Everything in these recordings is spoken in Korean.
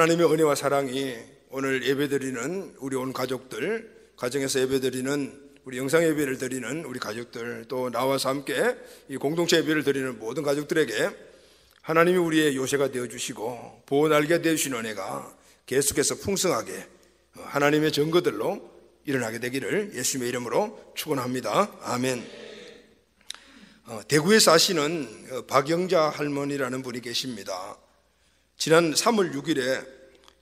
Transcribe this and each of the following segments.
하나님의 은혜와 사랑이 오늘 예배드리는 우리 온 가족들, 가정에서 예배드리는 우리 영상 예배를 드리는 우리 가족들, 또 나와서 함께 이 공동체 예배를 드리는 모든 가족들에게 하나님이 우리의 요새가 되어주시고 보호날개 되어주신 은혜가 계속해서 풍성하게 하나님의 증거들로 일어나게 되기를 예수님의 이름으로 축원합니다. 아멘. 대구에 사시는 박영자 할머니라는 분이 계십니다. 지난 3월 6일에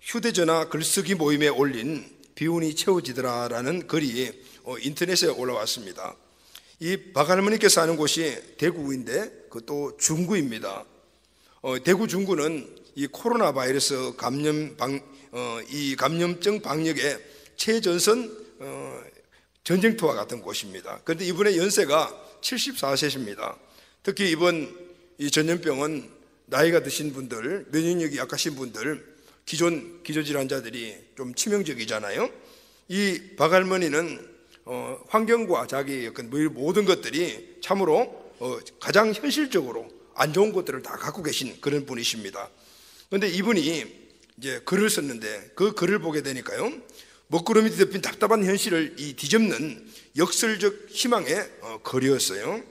휴대전화 글쓰기 모임에 올린 비운이 채워지더라라는 글이 인터넷에 올라왔습니다. 이 박 할머니께서 사는 곳이 대구인데 그것도 중구입니다. 대구 중구는 이 코로나 바이러스 이 감염증 방역의 최전선 전쟁터와 같은 곳입니다. 그런데 이분의 연세가 74세십니다. 특히 이번 이 전염병은 나이가 드신 분들, 면역력이 약하신 분들, 기존 기저질환자들이 좀 치명적이잖아요. 이 박 할머니는 환경과 자기 모든 것들이 참으로 가장 현실적으로 안 좋은 것들을 다 갖고 계신 그런 분이십니다. 그런데 이분이 이제 글을 썼는데 그 글을 보게 되니까요, 먹구름이 뒤덮인 답답한 현실을 뒤집는 역설적 희망의 글이었어요.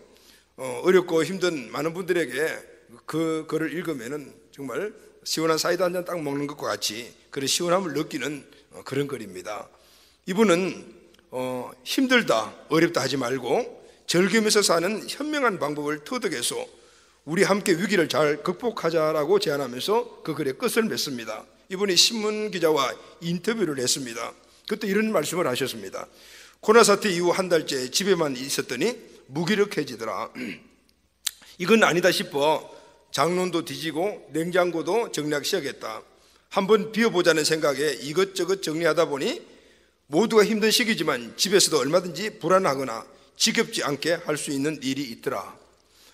어렵고 힘든 많은 분들에게 그 글을 읽으면은 정말 시원한 사이다 한 잔 딱 먹는 것과 같이 그런 시원함을 느끼는 그런 글입니다. 이분은 힘들다, 어렵다 하지 말고 즐기면서 사는 현명한 방법을 터득해서 우리 함께 위기를 잘 극복하자라고 제안하면서 그 글의 끝을 맺습니다. 이분이 신문기자와 인터뷰를 했습니다. 그때 이런 말씀을 하셨습니다. 코로나 사태 이후 한 달째 집에만 있었더니 무기력해지더라. 이건 아니다 싶어 장롱도 뒤지고 냉장고도 정리하기 시작했다. 한번 비워보자는 생각에 이것저것 정리하다 보니 모두가 힘든 시기지만 집에서도 얼마든지 불안하거나 지겹지 않게 할 수 있는 일이 있더라.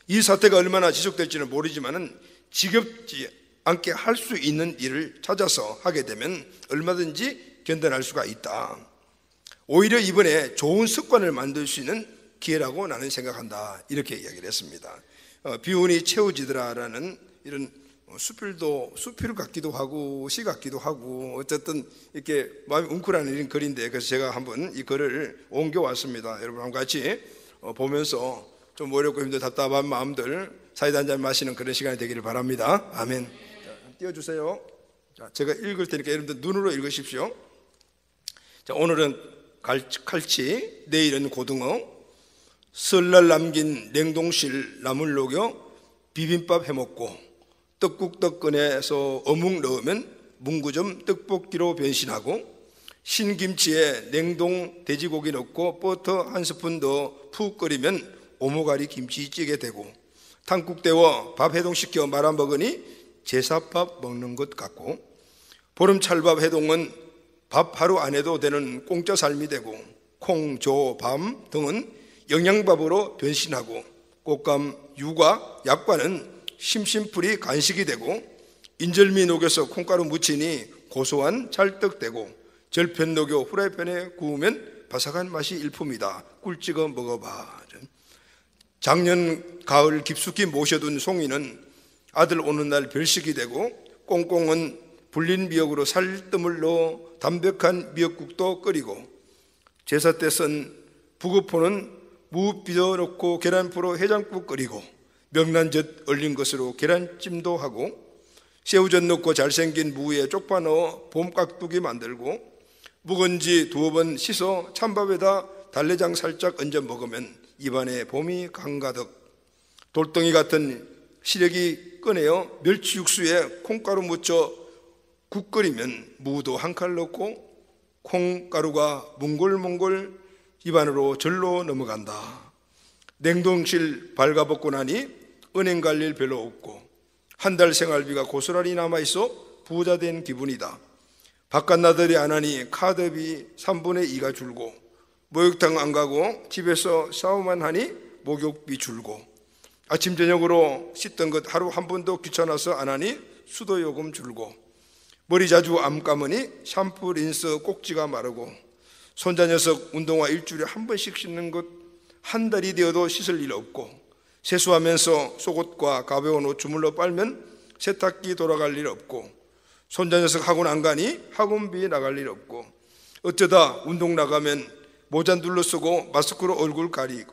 이 사태가 얼마나 지속될지는 모르지만은 지겹지 않게 할 수 있는 일을 찾아서 하게 되면 얼마든지 견뎌낼 수가 있다. 오히려 이번에 좋은 습관을 만들 수 있는 기회라고 나는 생각한다. 이렇게 이야기를 했습니다. 비운이 채워지더라라는 이런 수필 같기도 하고 시 같기도 하고 어쨌든 이렇게 마음이 웅크라는 이런 글인데, 그래서 제가 한번 이 글을 옮겨왔습니다. 여러분 한번 같이 보면서 좀 어렵고 힘든 답답한 마음들 사이다 한잔 마시는 그런 시간이 되기를 바랍니다. 아멘. 자, 띄워주세요. 자, 제가 읽을 테니까 여러분들 눈으로 읽으십시오. 자, 오늘은 칼치, 내일은 고등어, 설날 남긴 냉동실 나물 녹여 비빔밥 해먹고 떡국떡 꺼내서 어묵 넣으면 문구점 떡볶이로 변신하고 신김치에 냉동 돼지고기 넣고 버터 한 스푼 더 푹 끓이면 오모가리 김치찌개 되고 탕국 데워 밥 해동시켜 말아 먹으니 제사밥 먹는 것 같고 보름찰밥 해동은 밥 하루 안 해도 되는 공짜 삶이 되고 콩, 조, 밤 등은 영양밥으로 변신하고 꽃감, 유과, 약과는 심심풀이 간식이 되고 인절미 녹여서 콩가루 무치니 고소한 찰떡 되고 절편 녹여 후라이팬에 구우면 바삭한 맛이 일품이다. 꿀 찍어 먹어봐. 작년 가을 깊숙이 모셔둔 송이는 아들 오는 날 별식이 되고 꽁꽁은 불린 미역으로 살뜨물 넣어 담백한 미역국도 끓이고 제사 때 쓴 북어포는 무 빚어 넣고 계란포로 해장국 끓이고 명란젓 얼린 것으로 계란찜도 하고 새우젓 넣고 잘생긴 무에 쪽파 넣어 봄깍두기 만들고 묵은지 두어 번 씻어 찬밥에다 달래장 살짝 얹어 먹으면 입안에 봄이 강가득. 돌덩이 같은 시래기 꺼내어 멸치 육수에 콩가루 묻혀 국 끓이면 무도 한 칼 넣고 콩가루가 몽골몽골 입안으로 절로 넘어간다. 냉동실 발가벗고 나니 은행 갈 일 별로 없고 한 달 생활비가 고스란히 남아있어 부자 된 기분이다. 바깥 나들이 안 하니 카드비 3분의 2가 줄고 목욕탕 안 가고 집에서 샤워만 하니 목욕비 줄고 아침 저녁으로 씻던 것 하루 한 번도 귀찮아서 안 하니 수도요금 줄고 머리 자주 안 감으니 샴푸 린스 꼭지가 마르고 손자 녀석 운동화 일주일에 한 번씩 씻는 것 한 달이 되어도 씻을 일 없고 세수하면서 속옷과 가벼운 옷 주물러 빨면 세탁기 돌아갈 일 없고 손자 녀석 학원 안 가니 학원비 나갈 일 없고, 어쩌다 운동 나가면 모자 눌러쓰고 마스크로 얼굴 가리고,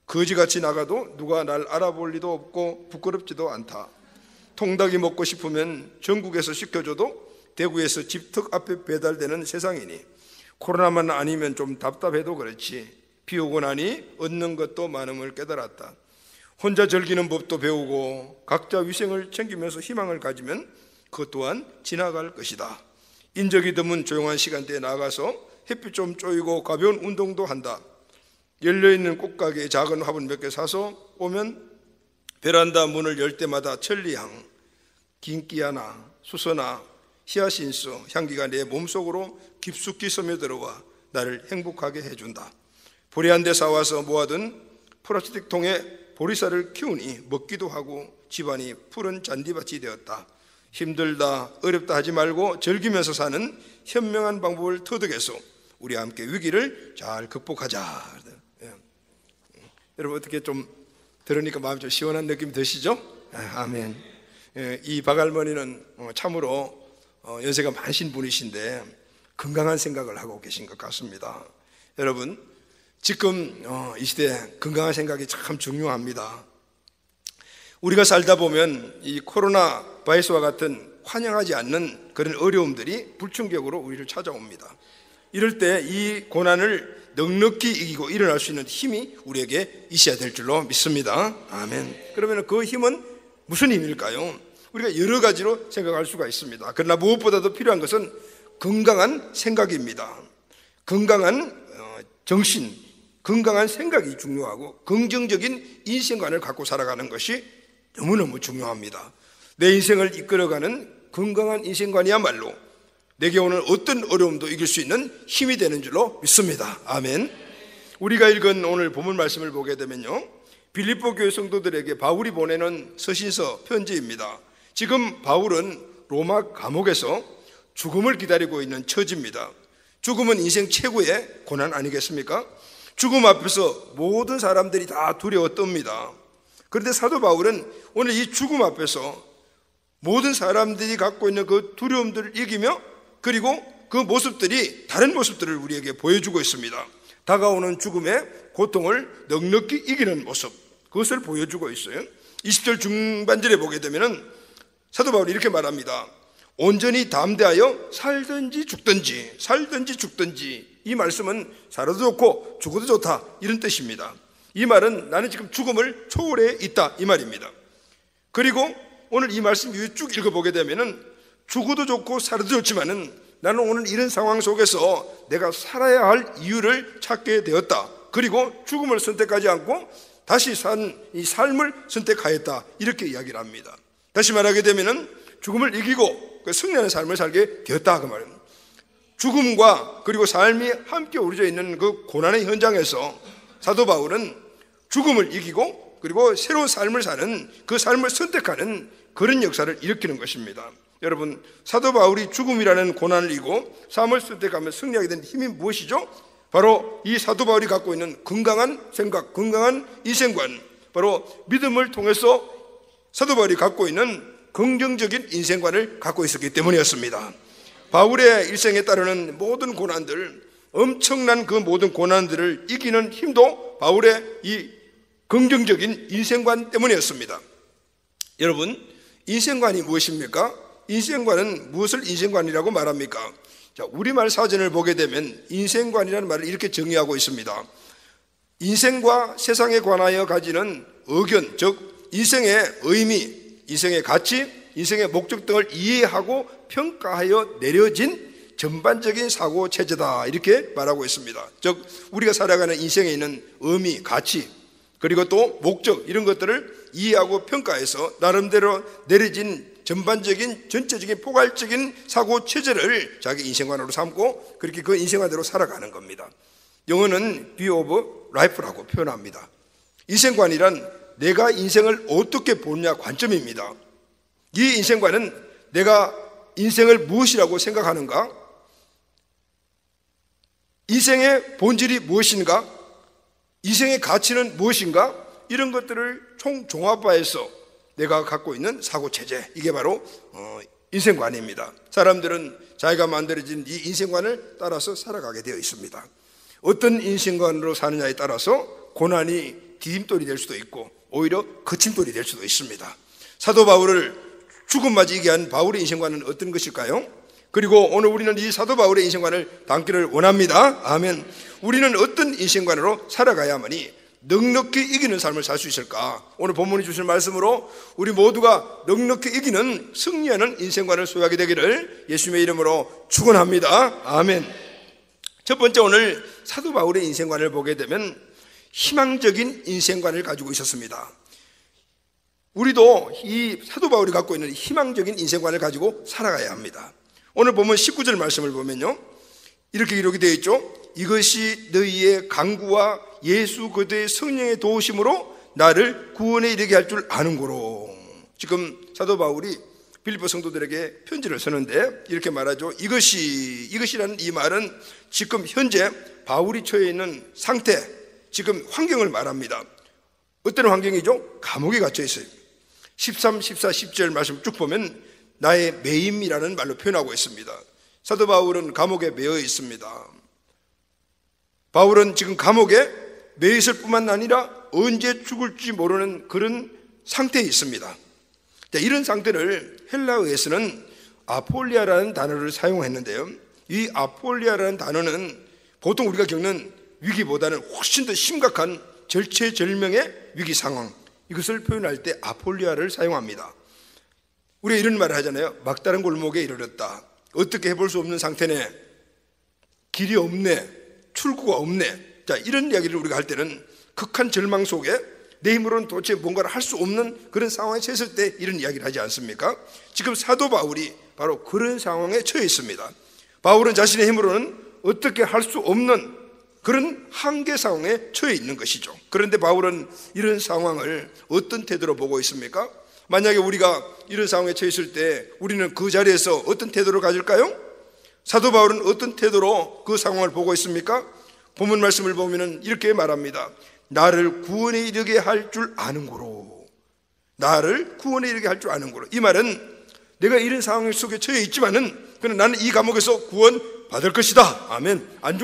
거지같이 나가도 누가 날 알아볼 리도 없고 부끄럽지도 않다. 통닭이 먹고 싶으면 전국에서 시켜줘도 대구에서 집턱 앞에 배달되는 세상이니, 코로나만 아니면 좀 답답해도 그렇지 비 오고 나니 얻는 것도 많음을 깨달았다. 혼자 즐기는 법도 배우고 각자 위생을 챙기면서 희망을 가지면 그것 또한 지나갈 것이다. 인적이 드문 조용한 시간대에 나가서 햇빛 좀 쬐이고 가벼운 운동도 한다. 열려있는 꽃가게에 작은 화분 몇 개 사서 오면 베란다 문을 열 때마다 천리향, 긴기아나, 수서나, 히아신스 향기가 내 몸속으로 깊숙이 스며들어와 나를 행복하게 해준다. 보리 한 대 사와서 모아둔 플라스틱 통에 보리쌀을 키우니 먹기도 하고 집안이 푸른 잔디밭이 되었다. 힘들다 어렵다 하지 말고 즐기면서 사는 현명한 방법을 터득해서 우리 함께 위기를 잘 극복하자. 여러분 어떻게 좀 들으니까 마음이 좀 시원한 느낌 드시죠? 아멘. 이 박할머니는 참으로 연세가 많으신 분이신데 건강한 생각을 하고 계신 것 같습니다. 여러분 지금 이 시대에 건강한 생각이 참 중요합니다. 우리가 살다 보면 이 코로나 바이러스와 같은 환영하지 않는 그런 어려움들이 불충격으로 우리를 찾아옵니다. 이럴 때 이 고난을 넉넉히 이기고 일어날 수 있는 힘이 우리에게 있어야 될 줄로 믿습니다. 아멘. 그러면 그 힘은 무슨 힘일까요? 우리가 여러 가지로 생각할 수가 있습니다. 그러나 무엇보다도 필요한 것은 건강한 생각입니다. 건강한 정신, 건강한 생각이 중요하고 긍정적인 인생관을 갖고 살아가는 것이 너무너무 중요합니다. 내 인생을 이끌어가는 건강한 인생관이야말로 내게 오는 어떤 어려움도 이길 수 있는 힘이 되는 줄로 믿습니다. 아멘. 우리가 읽은 오늘 본문 말씀을 보게 되면요, 빌립보 교회 성도들에게 바울이 보내는 서신서 편지입니다. 지금 바울은 로마 감옥에서 죽음을 기다리고 있는 처지입니다. 죽음은 인생 최고의 고난 아니겠습니까? 죽음 앞에서 모든 사람들이 다 두려워 떱니다. 그런데 사도 바울은 오늘 이 죽음 앞에서 모든 사람들이 갖고 있는 그 두려움들을 이기며, 그리고 그 모습들이 다른 모습들을 우리에게 보여주고 있습니다. 다가오는 죽음의 고통을 넉넉히 이기는 모습, 그것을 보여주고 있어요. 20절 중반절에 보게 되면 사도 바울이 이렇게 말합니다. 온전히 담대하여 살든지 죽든지, 살든지 죽든지. 이 말씀은 살아도 좋고 죽어도 좋다, 이런 뜻입니다. 이 말은 나는 지금 죽음을 초월해 있다, 이 말입니다. 그리고 오늘 이 말씀 쭉 읽어보게 되면 죽어도 좋고 살아도 좋지만은 나는 오늘 이런 상황 속에서 내가 살아야 할 이유를 찾게 되었다. 그리고 죽음을 선택하지 않고 다시 산 이 삶을 선택하였다, 이렇게 이야기를 합니다. 다시 말하게 되면은 죽음을 이기고 승리하는 삶을 살게 되었다, 그 말입니다. 죽음과 그리고 삶이 함께 어우러져 있는 그 고난의 현장에서 사도 바울은 죽음을 이기고 그리고 새로운 삶을 사는, 그 삶을 선택하는 그런 역사를 일으키는 것입니다. 여러분, 사도 바울이 죽음이라는 고난을 이기고 삶을 선택하며 승리하게 된 힘이 무엇이죠? 바로 이 사도 바울이 갖고 있는 건강한 생각, 건강한 인생관, 바로 믿음을 통해서 사도 바울이 갖고 있는 긍정적인 인생관을 갖고 있었기 때문이었습니다. 바울의 일생에 따르는 모든 고난들, 엄청난 그 모든 고난들을 이기는 힘도 바울의 이 긍정적인 인생관 때문이었습니다. 여러분, 인생관이 무엇입니까? 인생관은 무엇을 인생관이라고 말합니까? 자, 우리말 사전을 보게 되면 인생관이라는 말을 이렇게 정의하고 있습니다. 인생과 세상에 관하여 가지는 의견, 즉 인생의 의미, 인생의 가치, 인생의 목적 등을 이해하고 평가하여 내려진 전반적인 사고 체제다, 이렇게 말하고 있습니다. 즉 우리가 살아가는 인생에 있는 의미, 가치, 그리고 또 목적, 이런 것들을 이해하고 평가해서 나름대로 내려진 전반적인 전체적인 포괄적인 사고 체제를 자기 인생관으로 삼고 그렇게 그 인생관대로 살아가는 겁니다. 영어는 view of life라고 표현합니다. 인생관이란 내가 인생을 어떻게 보느냐 관점입니다. 이 인생관은 내가 인생을 무엇이라고 생각하는가, 인생의 본질이 무엇인가, 인생의 가치는 무엇인가, 이런 것들을 총종합화해서 내가 갖고 있는 사고체제, 이게 바로 인생관입니다. 사람들은 자기가 만들어진 이 인생관을 따라서 살아가게 되어 있습니다. 어떤 인생관으로 사느냐에 따라서 고난이 디딤돌이 될 수도 있고 오히려 거침돌이 될 수도 있습니다. 사도 바울을 죽음맞이 이기한 바울의 인생관은 어떤 것일까요? 그리고 오늘 우리는 이 사도 바울의 인생관을 담기를 원합니다. 아멘. 우리는 어떤 인생관으로 살아가야만이 넉넉히 이기는 삶을 살 수 있을까? 오늘 본문이 주실 말씀으로 우리 모두가 넉넉히 이기는 승리하는 인생관을 소유하게 되기를 예수님의 이름으로 축원합니다. 아멘. 첫 번째, 오늘 사도 바울의 인생관을 보게 되면 희망적인 인생관을 가지고 있었습니다. 우리도 이 사도 바울이 갖고 있는 희망적인 인생관을 가지고 살아가야 합니다. 오늘 보면 19절 말씀을 보면요, 이렇게 기록이 되어 있죠. 이것이 너희의 강구와 예수 그리스도의 성령의 도우심으로 나를 구원에 이르게 할 줄 아는고로. 지금 사도 바울이 빌립보 성도들에게 편지를 쓰는데 이렇게 말하죠. 이것이라는 이 말은 지금 현재 바울이 처해 있는 상태, 지금 환경을 말합니다. 어떤 환경이죠? 감옥에 갇혀 있어요. 13, 14, 10절 말씀 쭉 보면 나의 매임이라는 말로 표현하고 있습니다. 사도 바울은 감옥에 매여 있습니다. 바울은 지금 감옥에 매여 있을 뿐만 아니라 언제 죽을지 모르는 그런 상태에 있습니다. 이런 상태를 헬라어에서는 아폴리아라는 단어를 사용했는데요, 이 아폴리아라는 단어는 보통 우리가 겪는 위기보다는 훨씬 더 심각한 절체절명의 위기 상황, 이것을 표현할 때 아폴리아를 사용합니다. 우리가 이런 말을 하잖아요. 막다른 골목에 이르렀다. 어떻게 해볼 수 없는 상태네, 길이 없네, 출구가 없네. 자, 이런 이야기를 우리가 할 때는 극한 절망 속에 내 힘으로는 도대체 뭔가를 할 수 없는 그런 상황에 처했을 때 이런 이야기를 하지 않습니까? 지금 사도 바울이 바로 그런 상황에 처해 있습니다. 바울은 자신의 힘으로는 어떻게 할 수 없는 그런 한계 상황에 처해 있는 것이죠. 그런데 바울은 이런 상황을 어떤 태도로 보고 있습니까? 만약에 우리가 이런 상황에 처해 있을 때 우리는 그 자리에서 어떤 태도를 가질까요? 사도 바울은 어떤 태도로 그 상황을 보고 있습니까? 본문 말씀을 보면 이렇게 말합니다. 나를 구원에 이르게 할 줄 아는고로. 나를 구원에 이르게 할 줄 아는고로. 이 말은 내가 이런 상황 속에 처해 있지만은 그러나 나는 이 감옥에서 구원 받을 것이다. 아멘. 안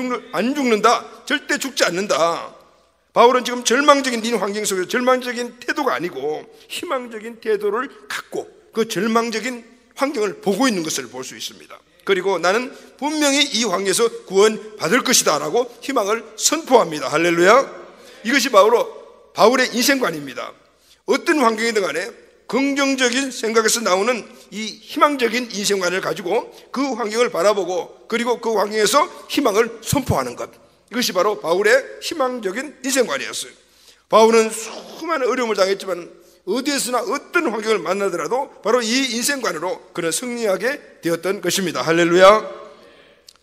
죽는다. 절대 죽지 않는다. 바울은 지금 절망적인 이 환경 속에서 절망적인 태도가 아니고 희망적인 태도를 갖고 그 절망적인 환경을 보고 있는 것을 볼 수 있습니다. 그리고 나는 분명히 이 환경에서 구원 받을 것이다 라고 희망을 선포합니다. 할렐루야. 이것이 바로 바울의 인생관입니다. 어떤 환경이든 간에 긍정적인 생각에서 나오는 이 희망적인 인생관을 가지고 그 환경을 바라보고 그리고 그 환경에서 희망을 선포하는 것, 이것이 바로 바울의 희망적인 인생관이었어요. 바울은 수많은 어려움을 당했지만 어디에서나 어떤 환경을 만나더라도 바로 이 인생관으로 그는 승리하게 되었던 것입니다. 할렐루야.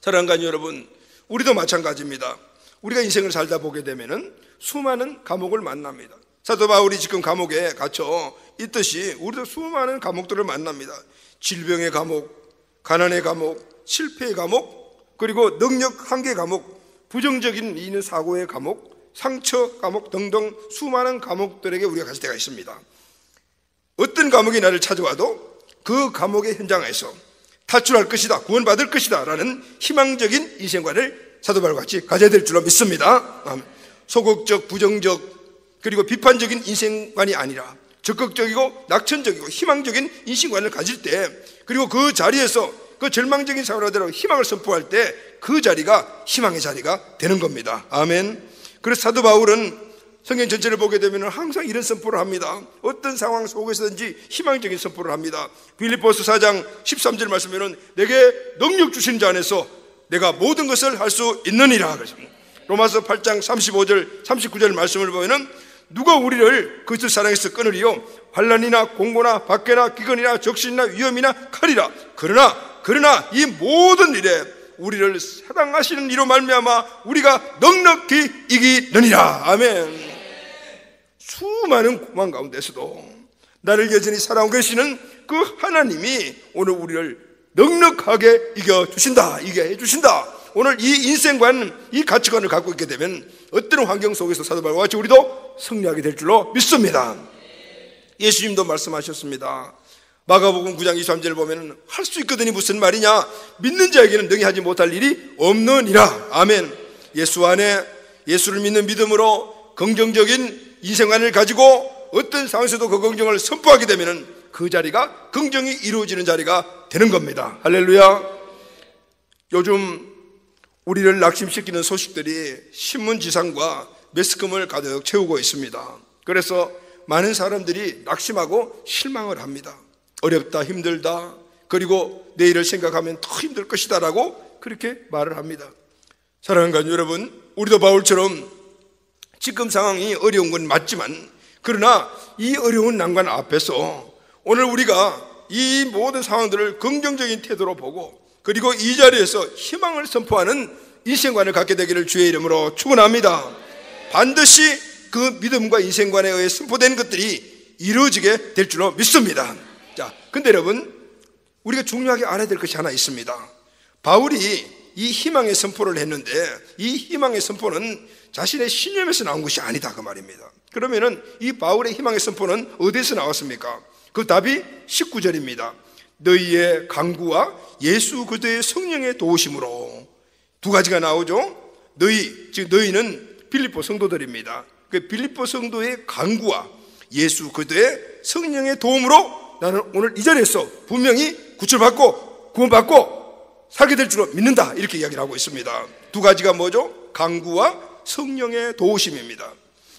사랑하는 여러분, 우리도 마찬가지입니다. 우리가 인생을 살다 보게 되면은 수많은 감옥을 만납니다. 사도 바울이 지금 감옥에 갇혀 있듯이 우리도 수많은 감옥들을 만납니다. 질병의 감옥, 가난의 감옥, 실패의 감옥, 그리고 능력 한계 감옥, 부정적인 있는 사고의 감옥, 상처 감옥 등등 수많은 감옥들에게 우리가 갈 때가 있습니다. 어떤 감옥이 나를 찾아와도 그 감옥의 현장에서 탈출할 것이다, 구원받을 것이다 라는 희망적인 인생관을 사도 바울과 같이 가져야 될 줄로 믿습니다. 소극적, 부정적, 그리고 비판적인 인생관이 아니라 적극적이고 낙천적이고 희망적인 인생관을 가질 때, 그리고 그 자리에서 그 절망적인 상황을 하더라도 희망을 선포할 때 그 자리가 희망의 자리가 되는 겁니다. 아멘. 그래서 사도 바울은 성경 전체를 보게 되면 항상 이런 선포를 합니다. 어떤 상황 속에서든지 희망적인 선포를 합니다. 빌립보서 4장 13절 말씀에는 내게 능력 주신 자 안에서 내가 모든 것을 할 수 있느니라. 로마서 8장 35절 39절 말씀을 보면 누가 우리를 그리스도 사랑에서 끊으리요? 환난이나 공고나 박해나 기근이나 적신이나 위험이나 칼이라. 그러나 이 모든 일에 우리를 사랑하시는 이로 말미암아 우리가 넉넉히 이기느니라. 아멘. 수많은 고난 가운데서도 나를 여전히 사랑하고 계시는 그 하나님이 오늘 우리를 넉넉하게 이겨주신다, 이겨 해주신다. 오늘 이 인생관, 이 가치관을 갖고 있게 되면 어떤 환경 속에서 사도 바울과 같이 우리도 승리하게 될 줄로 믿습니다. 예수님도 말씀하셨습니다. 마가복음 9장 23절을 보면 할 수 있거든이 무슨 말이냐, 믿는 자에게는 능히 하지 못할 일이 없느니라. 아멘. 예수 안에, 예수를 믿는 믿음으로 긍정적인 인생관을 가지고 어떤 상황에서도 그 긍정을 선포하게 되면 그 자리가 긍정이 이루어지는 자리가 되는 겁니다. 할렐루야. 요즘 우리를 낙심시키는 소식들이 신문지상과 매스컴을 가득 채우고 있습니다. 그래서 많은 사람들이 낙심하고 실망을 합니다. 어렵다, 힘들다, 그리고 내일을 생각하면 더 힘들 것이다 라고 그렇게 말을 합니다. 사랑하는 가족 여러분, 우리도 바울처럼 지금 상황이 어려운 건 맞지만, 그러나 이 어려운 난관 앞에서 오늘 우리가 이 모든 상황들을 긍정적인 태도로 보고, 그리고 이 자리에서 희망을 선포하는 인생관을 갖게 되기를 주의 이름으로 축원합니다. 반드시 그 믿음과 인생관에 의해 선포된 것들이 이루어지게 될 줄로 믿습니다. 자, 근데 여러분, 우리가 중요하게 알아야 될 것이 하나 있습니다. 바울이 이 희망의 선포를 했는데 이 희망의 선포는 자신의 신념에서 나온 것이 아니다 그 말입니다. 그러면은 이 바울의 희망의 선포는 어디서 나왔습니까? 그 답이 19절입니다. 너희의 강구와 예수 그리스도의 성령의 도우심으로. 두 가지가 나오죠. 너희, 즉 너희는 빌립보 성도들입니다. 그 빌립보 성도의 강구와 예수 그리스도의 성령의 도움으로 나는 오늘 이 자리에서 분명히 구출받고 구원받고 살게 될 줄로 믿는다, 이렇게 이야기를 하고 있습니다. 두 가지가 뭐죠? 강구와 성령의 도우심입니다.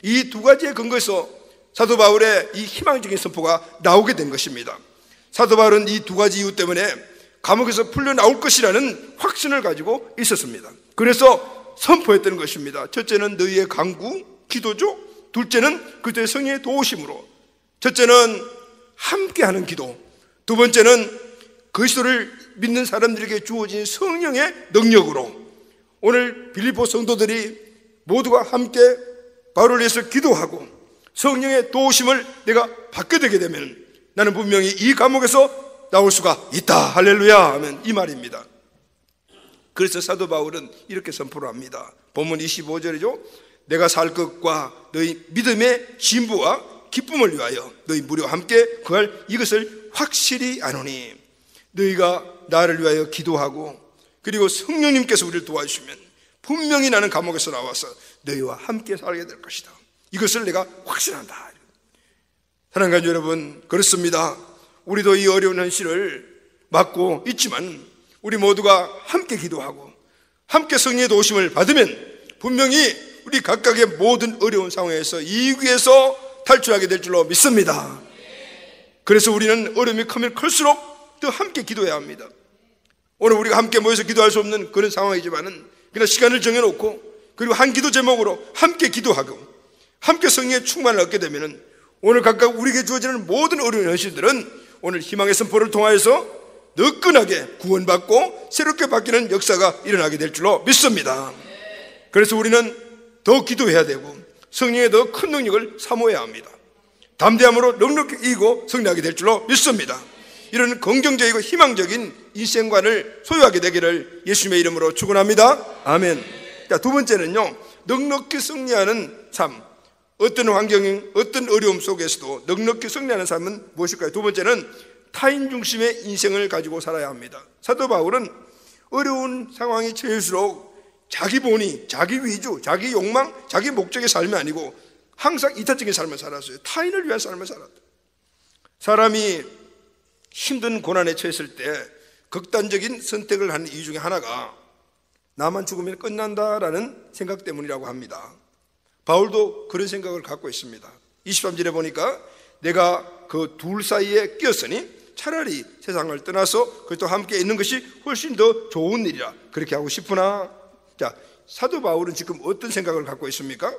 이 두 가지의 근거에서 사도 바울의 이 희망적인 선포가 나오게 된 것입니다. 사도 바울은 이 두 가지 이유 때문에 감옥에서 풀려 나올 것이라는 확신을 가지고 있었습니다. 그래서 선포했던 것입니다. 첫째는 너희의 강구, 기도죠. 둘째는 그리스도의 성령의 도우심으로. 첫째는 함께하는 기도, 두 번째는 그리스도를 믿는 사람들에게 주어진 성령의 능력으로. 오늘 빌립보 성도들이 모두가 함께 바울을 위해서 기도하고 성령의 도우심을 내가 받게 되게 되면 나는 분명히 이 감옥에서 나올 수가 있다. 할렐루야 하면 이 말입니다. 그래서 사도 바울은 이렇게 선포를 합니다. 본문 25절이죠. 내가 살 것과 너희 믿음의 진부와 기쁨을 위하여 너희 무려 함께 구할 이것을 확실히 아노니. 너희가 나를 위하여 기도하고 그리고 성령님께서 우리를 도와주시면 분명히 나는 감옥에서 나와서 너희와 함께 살게 될 것이다. 이것을 내가 확신한다. 사랑하는 여러분, 그렇습니다. 우리도 이 어려운 현실을 맞고 있지만 우리 모두가 함께 기도하고 함께 성령의 도우심을 받으면 분명히 우리 각각의 모든 어려운 상황에서 이 위에서 탈출하게 될 줄로 믿습니다. 그래서 우리는 어려움이 크면 클수록 더 함께 기도해야 합니다. 오늘 우리가 함께 모여서 기도할 수 없는 그런 상황이지만은 그냥 시간을 정해놓고 그리고 한 기도 제목으로 함께 기도하고 함께 성령의 충만을 얻게 되면은 오늘 각각 우리에게 주어지는 모든 어려운 현실들은 오늘 희망의 선포를 통하여서 너끈하게 구원받고 새롭게 바뀌는 역사가 일어나게 될 줄로 믿습니다. 그래서 우리는 더 기도해야 되고 성령의 더 큰 능력을 사모해야 합니다. 담대함으로 넉넉히 이기고 승리하게 될 줄로 믿습니다. 이런 긍정적이고 희망적인 인생관을 소유하게 되기를 예수님의 이름으로 축원합니다. 아멘. 자, 두 번째는요, 넉넉히 승리하는 삶. 어떤 환경, 어떤 어려움 속에서도 넉넉히 승리하는 삶은 무엇일까요? 두 번째는 타인 중심의 인생을 가지고 살아야 합니다. 사도 바울은 어려운 상황이 처해질수록 자기 본의, 자기 위주, 자기 욕망, 자기 목적의 삶이 아니고 항상 이타적인 삶을 살았어요. 타인을 위한 삶을 살았다. 사람이 힘든 고난에 처했을 때 극단적인 선택을 하는 이유 중에 하나가 나만 죽으면 끝난다라는 생각 때문이라고 합니다. 바울도 그런 생각을 갖고 있습니다. 23절에 보니까 내가 그 둘 사이에 끼었으니 차라리 세상을 떠나서 그리스도와 함께 있는 것이 훨씬 더 좋은 일이라 그렇게 하고 싶으나. 자, 사도 바울은 지금 어떤 생각을 갖고 있습니까?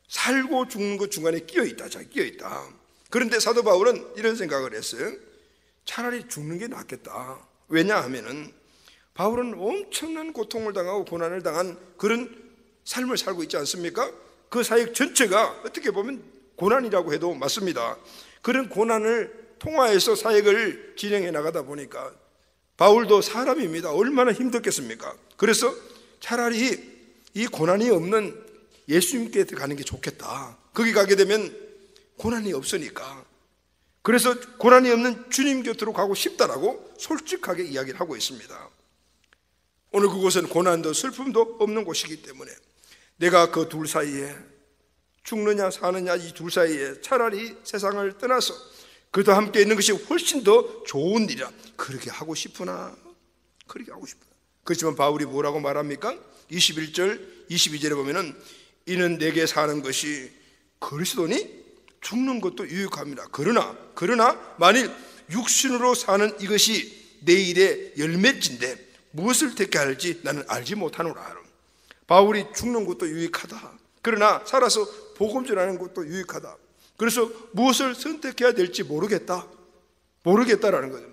살고 죽는 것 중간에 끼어있다. 자, 끼어있다. 그런데 사도 바울은 이런 생각을 했어요. 차라리 죽는 게 낫겠다. 왜냐하면은 바울은 엄청난 고통을 당하고 고난을 당한 그런 삶을 살고 있지 않습니까? 그 사역 전체가 어떻게 보면 고난이라고 해도 맞습니다. 그런 고난을 통하여서 사역을 진행해 나가다 보니까 바울도 사람입니다. 얼마나 힘들겠습니까? 그래서 차라리 이 고난이 없는 예수님께 가는 게 좋겠다. 거기 가게 되면 고난이 없으니까 그래서 고난이 없는 주님 곁으로 가고 싶다라고 솔직하게 이야기를 하고 있습니다. 오늘 그곳은 고난도 슬픔도 없는 곳이기 때문에 내가 그 둘 사이에 죽느냐 사느냐 이 둘 사이에 차라리 세상을 떠나서 그도 함께 있는 것이 훨씬 더 좋은 일이라 그렇게 하고 싶으나 그렇게 하고 싶으나 그렇지만 바울이 뭐라고 말합니까? 21절 22절에 보면은 이는 내게 사는 것이 그리스도니 죽는 것도 유익합니다. 그러나 만일 육신으로 사는 이것이 내일의 열매인데 무엇을 택할지 나는 알지 못하노라. 바울이 죽는 것도 유익하다. 그러나 살아서 복음 전하는 것도 유익하다. 그래서 무엇을 선택해야 될지 모르겠다라는 거죠.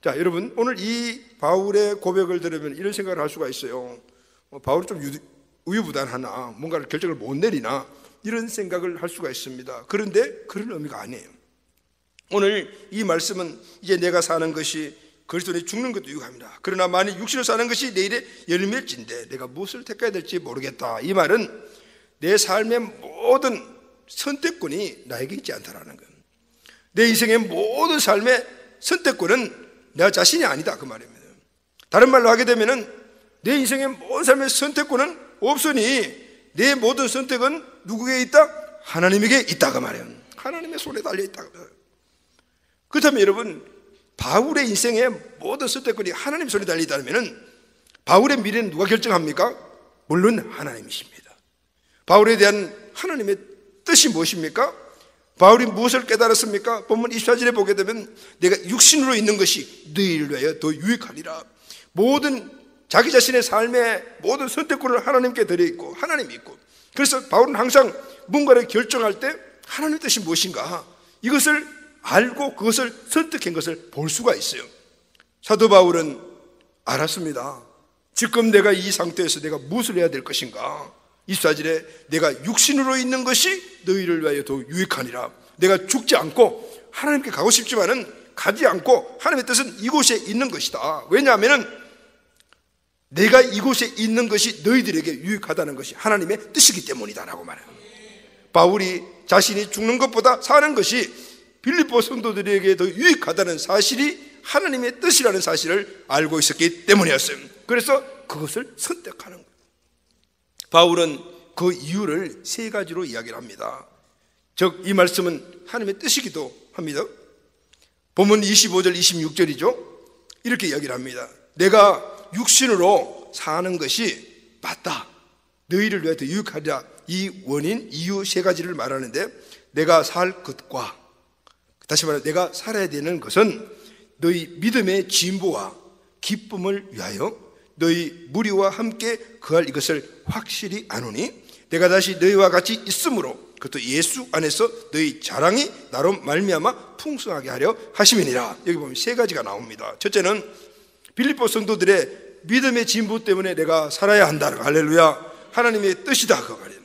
자, 여러분 오늘 이 바울의 고백을 들으면 이런 생각을 할 수가 있어요. 바울이 좀 우유부단하나 뭔가를 결정을 못 내리나 이런 생각을 할 수가 있습니다. 그런데 그런 의미가 아니에요. 오늘 이 말씀은 이제 내가 사는 것이 그리스도니 죽는 것도 유익합니다. 그러나 만일 육신으로 사는 것이 내일의 열매일진데 내가 무엇을 택해야 될지 모르겠다. 이 말은 내 삶의 모든 선택권이 나에게 있지 않다라는 거예요. 내 인생의 모든 삶의 선택권은 내 자신이 아니다 그 말입니다. 다른 말로 하게 되면은 내 인생의 모든 삶의 선택권은 없으니 내 모든 선택은 누구에게 있다? 하나님에게 있다 그 말이에요. 하나님의 손에 달려 있다. 그렇다면 여러분 바울의 인생의 모든 선택권이 하나님 손에 달려 있다면 바울의 미래는 누가 결정합니까? 물론 하나님이십니다. 바울에 대한 하나님의 뜻이 무엇입니까? 바울이 무엇을 깨달았습니까? 본문 24절에 보게 되면 내가 육신으로 있는 것이 너희를 위하여 더 유익하리라. 모든 자기 자신의 삶의 모든 선택권을 하나님께 드려있고 하나님이 있고 그래서 바울은 항상 뭔가를 결정할 때 하나님의 뜻이 무엇인가 이것을 알고 그것을 선택한 것을 볼 수가 있어요. 사도 바울은 알았습니다. 지금 내가 이 상태에서 내가 무엇을 해야 될 것인가. 24절에 내가 육신으로 있는 것이 너희를 위하여 더 유익하니라. 내가 죽지 않고 하나님께 가고 싶지만은 가지 않고 하나님의 뜻은 이곳에 있는 것이다. 왜냐하면 내가 이곳에 있는 것이 너희들에게 유익하다는 것이 하나님의 뜻이기 때문이다 라고 말해요. 바울이 자신이 죽는 것보다 사는 것이 빌립보 성도들에게 더 유익하다는 사실이 하나님의 뜻이라는 사실을 알고 있었기 때문이었어요. 그래서 그것을 선택하는 거예요. 바울은 그 이유를 세 가지로 이야기를 합니다. 즉 이 말씀은 하나님의 뜻이기도 합니다. 본문 25절 26절이죠. 이렇게 이야기를 합니다. 내가 육신으로 사는 것이 맞다. 너희를 위하여 더 유익하리라. 이 원인, 이유 세 가지를 말하는데 내가 살 것과 다시 말해 내가 살아야 되는 것은 너희 믿음의 진보와 기쁨을 위하여 너희 무리와 함께 거할 이것을 확실히 아노니 내가 다시 너희와 같이 있으므로 그것도 예수 안에서 너희 자랑이 나로 말미암아 풍성하게 하려 하심이니라. 여기 보면 세 가지가 나옵니다. 첫째는 빌립보 성도들의 믿음의 진보 때문에 내가 살아야 한다. 할렐루야. 하나님의 뜻이다 그 말이에요.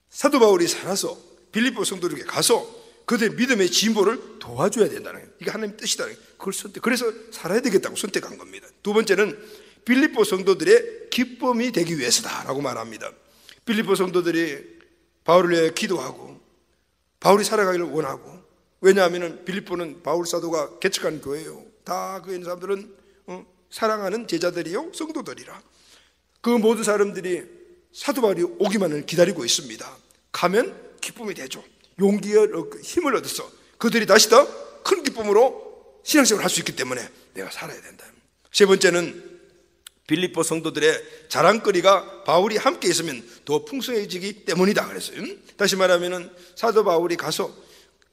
사도 바울이 살아서 빌립보 성도들에게 가서 그들의 믿음의 진보를 도와줘야 된다는 거예요. 이게 하나님의 뜻이다. 그걸 그래서 살아야 되겠다고 선택한 겁니다. 두 번째는 빌립보 성도들의 기쁨이 되기 위해서다라고 말합니다. 빌립보 성도들이 바울을 위해 기도하고 바울이 살아가기를 원하고 왜냐하면 빌립보는 바울 사도가 개척한 교회예요. 다 그 있는 사람들은 사랑하는 제자들이요 성도들이라 그 모든 사람들이 사도 바울이 오기만을 기다리고 있습니다. 가면 기쁨이 되죠. 용기와 힘을 얻어서 그들이 다시 더 큰 기쁨으로 신앙생활을 할 수 있기 때문에 내가 살아야 된다. 세 번째는 빌립보 성도들의 자랑거리가 바울이 함께 있으면 더 풍성해지기 때문이다 그랬어요. 다시 말하면 사도 바울이 가서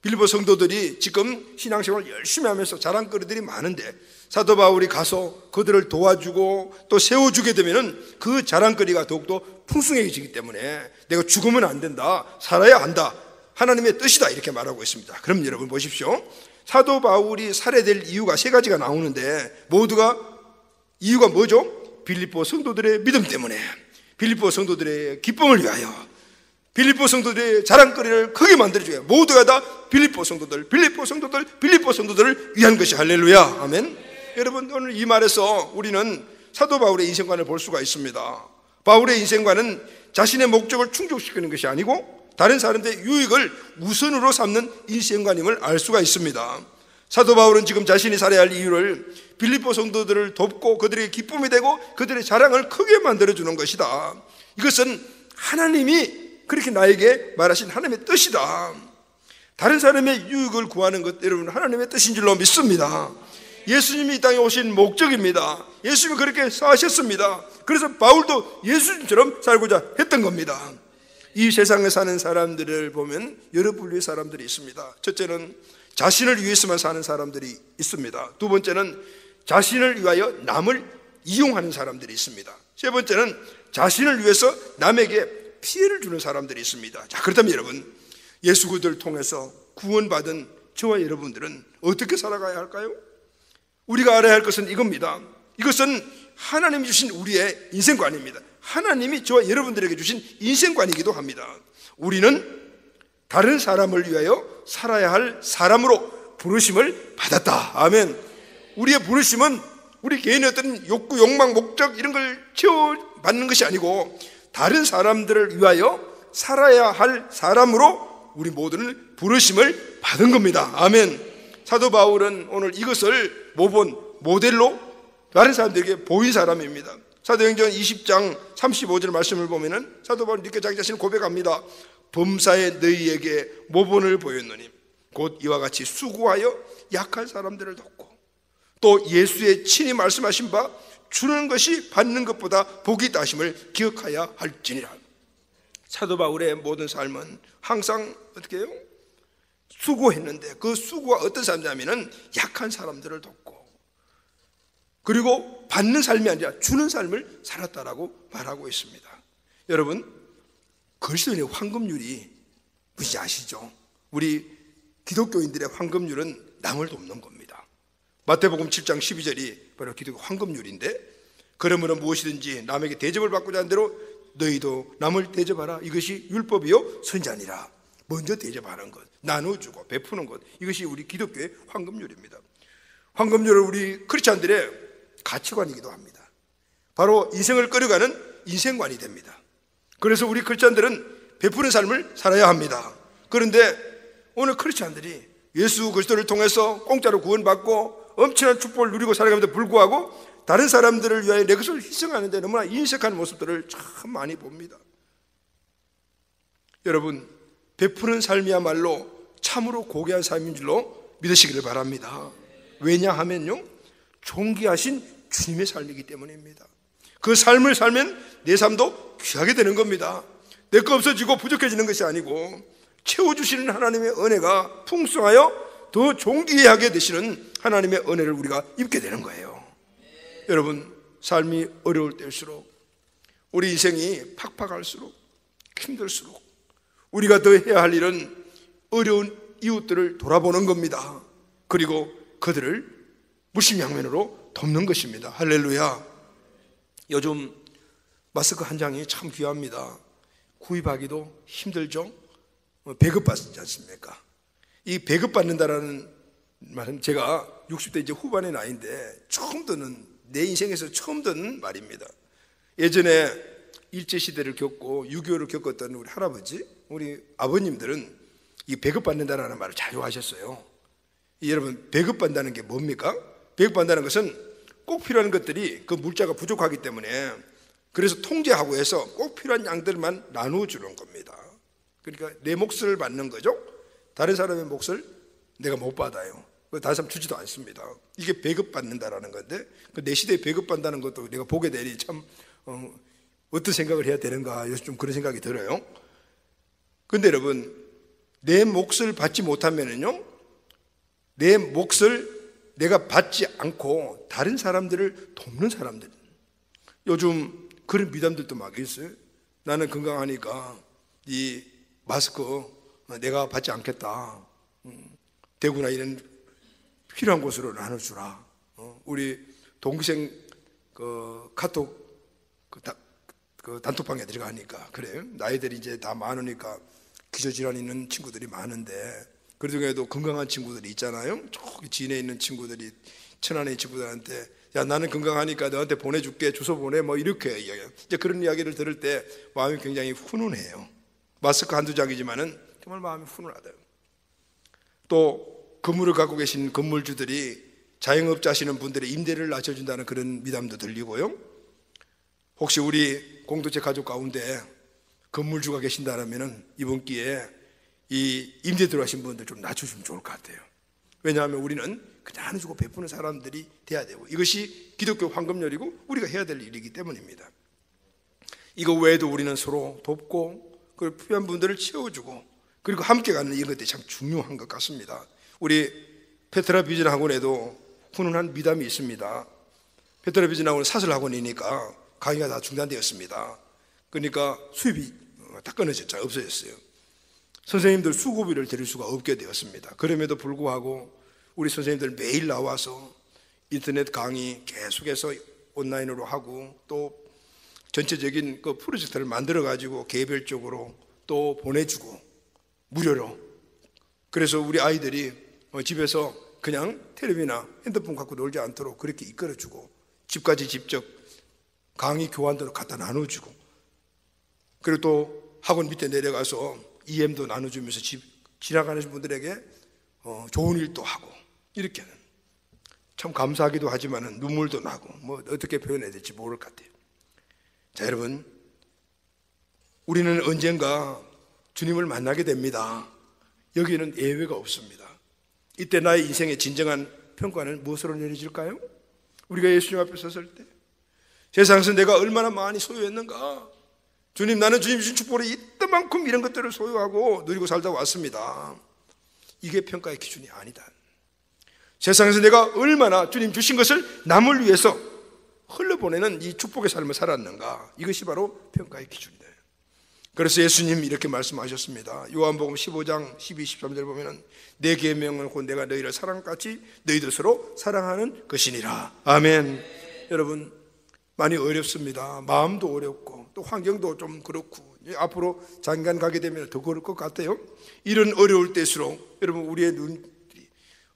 빌립보 성도들이 지금 신앙생활을 열심히 하면서 자랑거리들이 많은데 사도 바울이 가서 그들을 도와주고 또 세워주게 되면 그 자랑거리가 더욱더 풍성해지기 때문에 내가 죽으면 안 된다, 살아야 한다, 하나님의 뜻이다 이렇게 말하고 있습니다. 그럼 여러분 보십시오. 사도 바울이 살아야 될 이유가 세 가지가 나오는데 모두가 이유가 뭐죠? 빌립보 성도들의 믿음 때문에 빌립보 성도들의 기쁨을 위하여 빌립보 성도들의 자랑거리를 크게 만들어주게 모두가 다 빌립보 성도들을 위한 것이 할렐루야 아멘. 여러분 오늘 이 말에서 우리는 사도 바울의 인생관을 볼 수가 있습니다. 바울의 인생관은 자신의 목적을 충족시키는 것이 아니고 다른 사람들의 유익을 우선으로 삼는 인생관임을 알 수가 있습니다. 사도 바울은 지금 자신이 살아야 할 이유를 빌립보 성도들을 돕고 그들에게 기쁨이 되고 그들의 자랑을 크게 만들어주는 것이다. 이것은 하나님이 그렇게 나에게 말하신 하나님의 뜻이다. 다른 사람의 유익을 구하는 것, 여러분, 하나님의 뜻인 줄로 믿습니다. 예수님이 이 땅에 오신 목적입니다. 예수님이 그렇게 사셨습니다. 그래서 바울도 예수님처럼 살고자 했던 겁니다. 이 세상에 사는 사람들을 보면 여러 분류의 사람들이 있습니다. 첫째는 자신을 위해서만 사는 사람들이 있습니다. 두 번째는 자신을 위하여 남을 이용하는 사람들이 있습니다. 세 번째는 자신을 위해서 남에게 피해를 주는 사람들이 있습니다. 자, 그렇다면 여러분, 예수 그리스도를 통해서 구원받은 저와 여러분들은 어떻게 살아가야 할까요? 우리가 알아야 할 것은 이겁니다. 이것은 하나님이 주신 우리의 인생관입니다. 하나님이 저와 여러분들에게 주신 인생관이기도 합니다. 우리는 다른 사람을 위하여 살아야 할 사람으로 부르심을 받았다. 아멘. 우리의 부르심은 우리 개인의 어떤 욕구, 욕망, 목적 이런 걸 채워받는 것이 아니고 다른 사람들을 위하여 살아야 할 사람으로 우리 모두는 부르심을 받은 겁니다. 아멘. 사도 바울은 오늘 이것을 모델로 다른 사람들에게 보인 사람입니다. 사도행전 20장 35절 말씀을 보면은 사도 바울은 이렇게 자기 자신을 고백합니다. 범사에 너희에게 모본을 보였노니 곧 이와 같이 수고하여 약한 사람들을 돕고 또 예수의 친히 말씀하신 바 주는 것이 받는 것보다 복이 있다 하심을 기억하여 할지니라. 사도 바울의 모든 삶은 항상 어떻게 해요? 수고했는데 그 수고가 어떤 삶이냐면은 약한 사람들을 돕고 그리고 받는 삶이 아니라 주는 삶을 살았다라고 말하고 있습니다. 여러분, 그리스도인의 황금률이 무엇인지 아시죠? 우리 기독교인들의 황금률은 남을 돕는 겁니다. 마태복음 7장 12절이 바로 기독교 황금률인데, 그러므로 무엇이든지 남에게 대접을 받고자 하는 대로 너희도 남을 대접하라. 이것이 율법이요 선지자니라. 먼저 대접하는 것, 나눠주고 베푸는 것, 이것이 우리 기독교의 황금률입니다. 황금률은 우리 크리스찬들의 가치관이기도 합니다. 바로 인생을 끌어가는 인생관이 됩니다. 그래서 우리 크리스찬들은 베푸는 삶을 살아야 합니다. 그런데 오늘 크리스찬들이 예수 그리스도를 통해서 공짜로 구원받고 엄청난 축복을 누리고 살아감에도 불구하고 다른 사람들을 위하여 내 것을 희생하는데 너무나 인색한 모습들을 참 많이 봅니다. 여러분, 베푸는 삶이야말로 참으로 고귀한 삶인 줄로 믿으시기를 바랍니다. 왜냐하면요, 존귀하신 주님의 삶이기 때문입니다. 그 삶을 살면 내 삶도 귀하게 되는 겁니다. 내 거 없어지고 부족해지는 것이 아니고 채워주시는 하나님의 은혜가 풍성하여 더 존귀하게 되시는 하나님의 은혜를 우리가 입게 되는 거예요. 여러분, 삶이 어려울 때일수록 우리 인생이 팍팍할수록 힘들수록 우리가 더 해야 할 일은 어려운 이웃들을 돌아보는 겁니다. 그리고 그들을 무심양면으로 돕는 것입니다. 할렐루야. 요즘 마스크 한 장이 참 귀합니다. 구입하기도 힘들죠. 배급받지 않습니까? 이 배급받는다라는 말은 제가 60대 이제 후반의 나이인데 처음 듣는, 내 인생에서 처음 듣는 말입니다. 예전에 일제시대를 겪고 6.25를 겪었던 우리 할아버지, 우리 아버님들은 이 배급받는다라는 말을 자주 하셨어요. 여러분, 배급받는다는 게 뭡니까? 배급받는다는 것은 꼭 필요한 것들이 그 물자가 부족하기 때문에 그래서 통제하고 해서 꼭 필요한 양들만 나누어주는 겁니다. 그러니까 내 몫을 받는 거죠. 다른 사람의 몫을 내가 못 받아요. 다른 사람 주지도 않습니다. 이게 배급받는다라는 건데, 내 시대에 배급받는다는 것도 내가 보게 되니 참 어떤 생각을 해야 되는가, 요즘 좀 그런 생각이 들어요. 근데 여러분, 내 몫을 받지 못하면은요, 내 몫을 내가 받지 않고 다른 사람들을 돕는 사람들, 요즘 그런 미담들도 막 있어요. 나는 건강하니까 이 마스크 내가 받지 않겠다. 대구나 이런 필요한 곳으로 나눠주라. 우리 동기생 카톡 단톡방에 들어가니까 그래요. 나이들이 이제 다 많으니까 기저질환 있는 친구들이 많은데 그 중에도 건강한 친구들이 있잖아요. 저기 진해 있는 친구들이, 천안에 있는 친구들한테 야, 나는 건강하니까 너한테 보내줄게, 주소 보내, 뭐 이렇게 이야기해요. 이제 그런 이야기를 들을 때 마음이 굉장히 훈훈해요. 마스크 한두 장이지만은 정말 마음이 훈훈하다. 또 건물을 갖고 계신 건물주들이 자영업자 하시는 분들의 임대를 낮춰준다는 그런 미담도 들리고요. 혹시 우리 공동체 가족 가운데 건물주가 계신다면 이번 기회에 이 임대 들어가신 분들 좀 낮춰주면 좋을 것 같아요. 왜냐하면 우리는 그냥 안 주고 베푸는 사람들이 돼야 되고, 이것이 기독교 황금열이고 우리가 해야 될 일이기 때문입니다. 이거 외에도 우리는 서로 돕고 그 필요한 분들을 채워주고 그리고 함께 가는 이런 것들이 참 중요한 것 같습니다. 우리 페트라 비전 학원에도 훈훈한 미담이 있습니다. 페트라 비전 학원은 사설 학원이니까 강의가 다 중단되었습니다. 그러니까 수입이 다 끊어졌죠. 없어졌어요. 선생님들 수고비를 드릴 수가 없게 되었습니다. 그럼에도 불구하고 우리 선생님들 매일 나와서 인터넷 강의 계속해서 온라인으로 하고 또 전체적인 그 프로젝트를 만들어 가지고 개별적으로 또 보내주고 무료로. 그래서 우리 아이들이 집에서 그냥 텔레비나 핸드폰 갖고 놀지 않도록 그렇게 이끌어주고 집까지 직접 강의 교환도 갖다 나눠주고 그리고 또 학원 밑에 내려가서 EM도 나눠주면서 지나가는 분들에게 좋은 일도 하고 이렇게 참 감사하기도 하지만 눈물도 나고 뭐 어떻게 표현해야 될지 모를 것 같아요. 자, 여러분, 우리는 언젠가 주님을 만나게 됩니다. 여기에는 예외가 없습니다. 이때 나의 인생의 진정한 평가는 무엇으로 내려질까요? 우리가 예수님 앞에 섰을 때 세상에서 내가 얼마나 많이 소유했는가. 주님, 나는 주님 주신 축복으로 이때만큼 이런 것들을 소유하고 누리고 살다 왔습니다. 이게 평가의 기준이 아니다. 세상에서 내가 얼마나 주님 주신 것을 남을 위해서 흘려보내는 이 축복의 삶을 살았는가. 이것이 바로 평가의 기준이다. 그래서 예수님 이렇게 말씀하셨습니다. 요한복음 15장 12, 13절 보면은 내 계명은 곧 내가 너희를 사랑같이 너희도 서로 사랑하는 것이니라. 아멘. 여러분, 많이 어렵습니다. 마음도 어렵고 또 환경도 좀 그렇고 앞으로 장기간 가게 되면 더 그럴 것 같아요. 이런 어려울 때일수록 여러분 우리의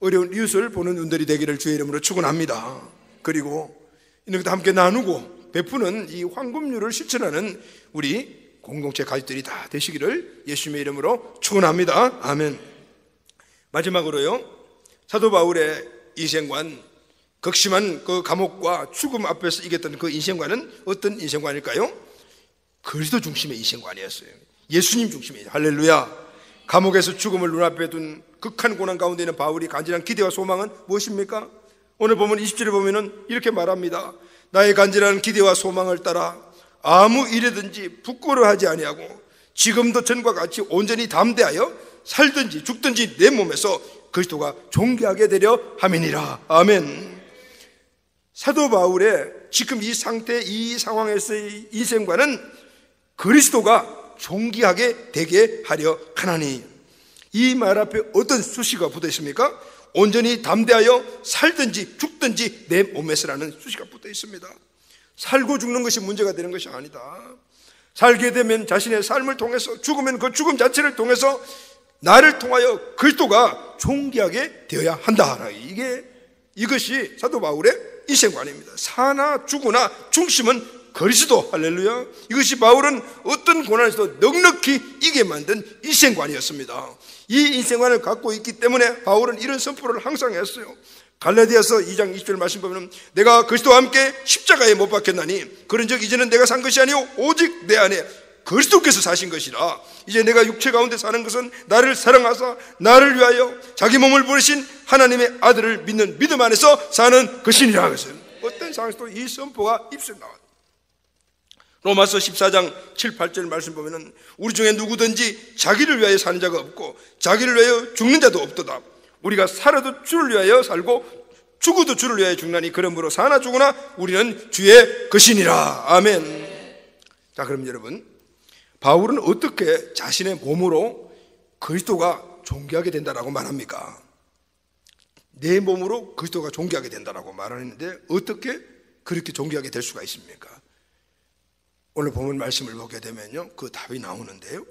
어려운 이웃을 보는 눈들이 되기를 주의 이름으로 축원합니다. 그리고 이런 것도 함께 나누고 베푸는 이 황금률을 실천하는 우리 공동체 가족들이 다 되시기를 예수님의 이름으로 축원합니다. 아멘. 마지막으로요, 사도 바울의 인생관, 극심한 그 감옥과 죽음 앞에서 이겼던 그 인생관은 어떤 인생관일까요? 그리스도 중심의 인생관이었어요. 예수님 중심이에요. 할렐루야. 감옥에서 죽음을 눈앞에 둔 극한 고난 가운데 있는 바울이 간절한 기대와 소망은 무엇입니까? 오늘 보면 20절에 보면은 이렇게 말합니다. 나의 간절한 기대와 소망을 따라 아무 일이든지 부끄러워하지 아니하고 지금도 전과 같이 온전히 담대하여 살든지 죽든지 내 몸에서 그리스도가 존귀하게 되려 함이니라. 아멘. 사도 바울의 지금 이 상태, 이 상황에서의 인생과는 그리스도가 존귀하게 되게 하려 하나니. 이 말 앞에 어떤 수식어가 붙어 있습니까? 온전히 담대하여 살든지 죽든지 내 몸에서라는 수식어가 붙어 있습니다. 살고 죽는 것이 문제가 되는 것이 아니다. 살게 되면 자신의 삶을 통해서, 죽으면 그 죽음 자체를 통해서 나를 통하여 그리스도가 존귀하게 되어야 한다. 이것이 사도 바울의 인생관입니다. 사나 죽으나 중심은 그리스도. 할렐루야. 이것이 바울은 어떤 고난에서도 넉넉히 이기게 만든 인생관이었습니다. 이 인생관을 갖고 있기 때문에 바울은 이런 선포를 항상 했어요. 갈라디아서 2장 20절 말씀 보면 내가 그리스도와 함께 십자가에 못 박혔나니 그런즉 이제는 내가 산 것이 아니요 오직 내 안에 그리스도께서 사신 것이라. 이제 내가 육체 가운데 사는 것은 나를 사랑하사 나를 위하여 자기 몸을 부르신 하나님의 아들을 믿는 믿음 안에서 사는 것이니라. 어떤 상황에서도 이 선포가 입술에 나와요. 로마서 14장 7, 8절 말씀 보면은 우리 중에 누구든지 자기를 위하여 사는 자가 없고 자기를 위하여 죽는 자도 없도다. 우리가 살아도 주를 위하여 살고 죽어도 주를 위하여 죽나니 그러므로 사나 죽으나 우리는 주의 것이니라. 아멘. 자, 그럼 여러분, 바울은 어떻게 자신의 몸으로 그리스도가 존귀하게 된다라고 말합니까? 내 몸으로 그리스도가 존귀하게 된다라고 말하는데 어떻게 그렇게 존귀하게 될 수가 있습니까? 오늘 본문 말씀을 보게 되면요, 그 답이 나오는데요,